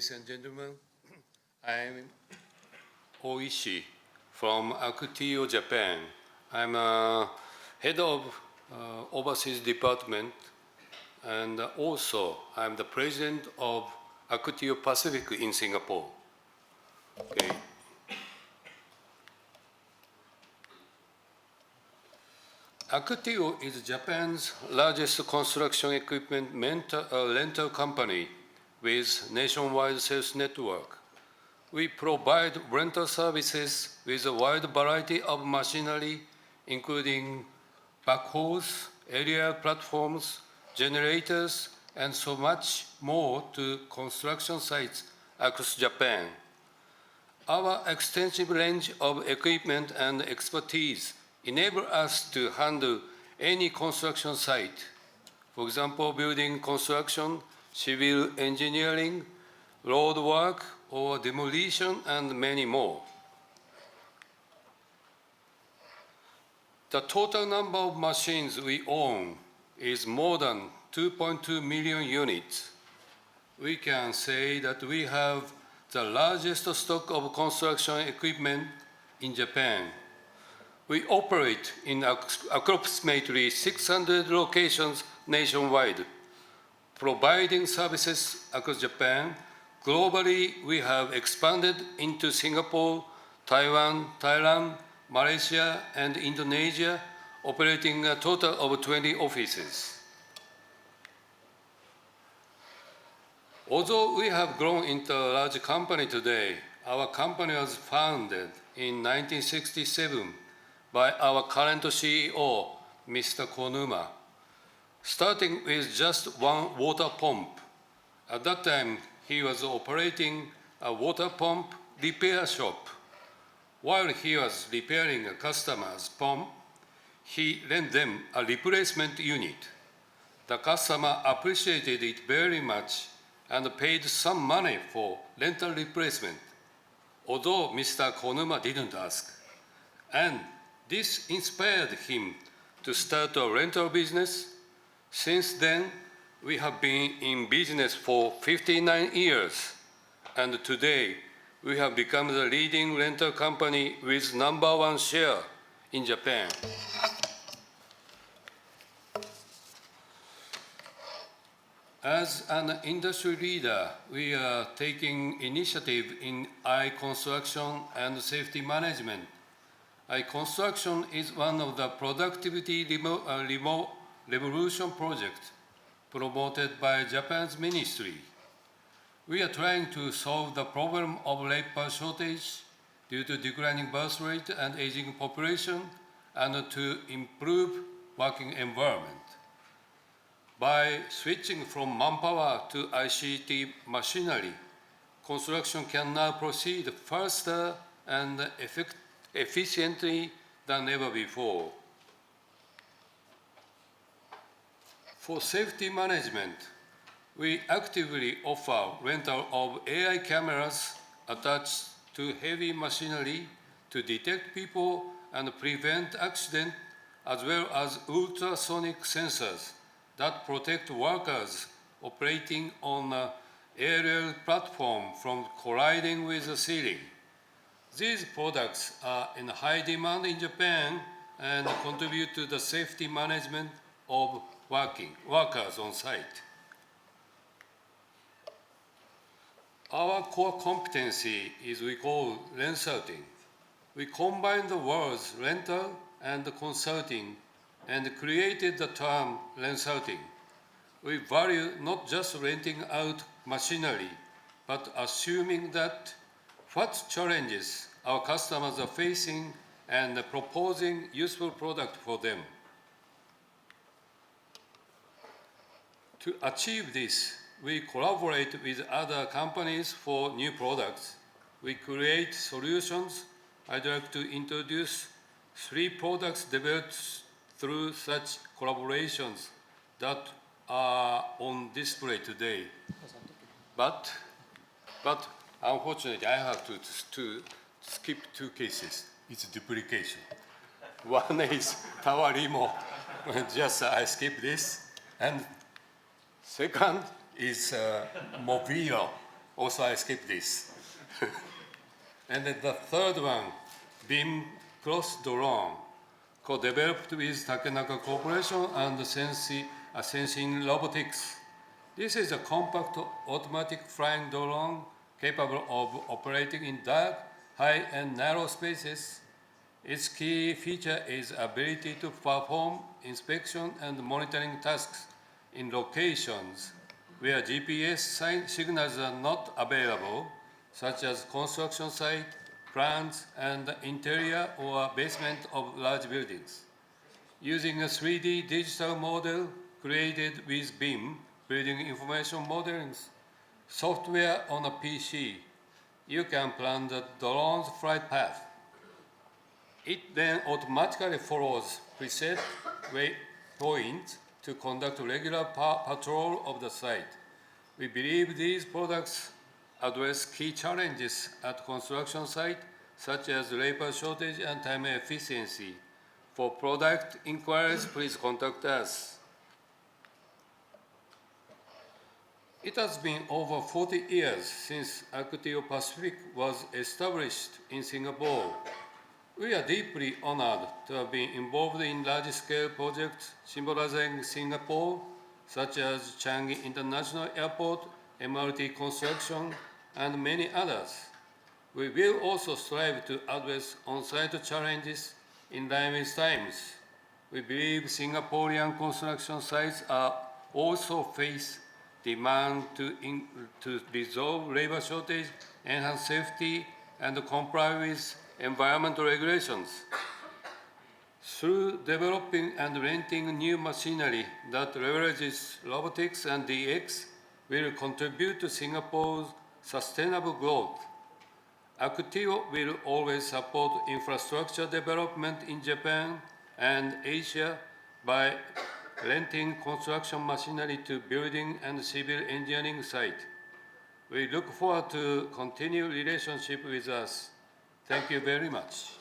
ladies and gentlemen. I'm Oishi from Aktio, Japan. I'm head of Overseas Department, and also I'm the president of Aktio Pacific in Singapore. Okay. Aktio is Japan's largest construction equipment rental company with nationwide sales network. We provide rental services with a wide variety of machinery, including backhoes, aerial platforms, generators, and so much more to construction sites across Japan. Our extensive range of equipment and expertise enable us to handle any construction site. For example, building construction, civil engineering, road work, or demolition, and many more. The total number of machines we own is more than 2.2 million units. We can say that we have the largest stock of construction equipment in Japan. We operate in approximately 600 locations nationwide, providing services across Japan. Globally, we have expanded into Singapore, Taiwan, Thailand, Malaysia, and Indonesia, operating a total of 20 offices. Although we have grown into a large company today, our company was founded in 1967 by our current CEO, Mr. Konuma, starting with just one water pump. At that time, he was operating a water pump repair shop. While he was repairing a customer's pump, he lent them a replacement unit. The customer appreciated it very much and paid some money for rental replacement, although Mr. Konuma didn't ask. And this inspired him to start a rental business. Since then, we have been in business for 59 years, and today we have become the leading rental company with #1 share in Japan. As an industry leader, we are taking initiative in construction and safety management. Construction is one of the productivity revolution projects promoted by Japan's ministry. We are trying to solve the problem of labor shortage due to declining birth rate and aging population, and to improve working environment. By switching from manpower to ICT machinery, construction can now proceed faster and efficiently than ever before. For safety management, we actively offer rental of AI cameras attached to heavy machinery to detect people and prevent accidents, as well as ultrasonic sensors that protect workers operating on an aerial platform from colliding with the ceiling. These products are in high demand in Japan and contribute to the safety management of workers on site. Our core competency is we call Rensulting. We combine the words rental and consulting and created the term Rensulting. We value not just renting out machinery, but assuming that what challenges our customers are facing and proposing useful product for them. To achieve this, we collaborate with other companies for new products. We create solutions. I'd like to introduce 3 products developed through such collaborations that are on display today. But unfortunately, I have to skip 2 cases. It's duplication. One is Tower Limo. Just I skip this. And second is Mobile. Also, I skipped this. And then the third one, beam cross drone, co-developed with Takenaka Corporation and Sensing Robotics. This is a compact automatic flying drone capable of operating in dark, high, and narrow spaces. Its key feature is ability to perform inspection and monitoring tasks in locations where GPS signals are not available, such as construction site, plants, and interior or basement of large buildings. Using a 3D digital model created with BIM, Building Information Modeling software on a PC, you can plan the drone's flight path. It then automatically follows preset waypoints to conduct regular patrol of the site. We believe these products address key challenges at construction site, such as labor shortage and time efficiency. For product inquiries, please contact us. It has been over 40 years since Aktio Pacific was established in Singapore. We are deeply honored to have been involved in large-scale projects symbolizing Singapore, such as Changi International Airport, MRT construction, and many others. We will also strive to address on-site challenges in line with times. We believe Singaporean construction sites are also face demand to resolve labor shortage, enhance safety, and comply with environmental regulations. Through developing and renting new machinery that leverages robotics and DX, will contribute to Singapore's sustainable growth. Aktio will always support infrastructure development in Japan and Asia by renting construction machinery to building and civil engineering sites. We look forward to continue relationship with us. Thank you very much.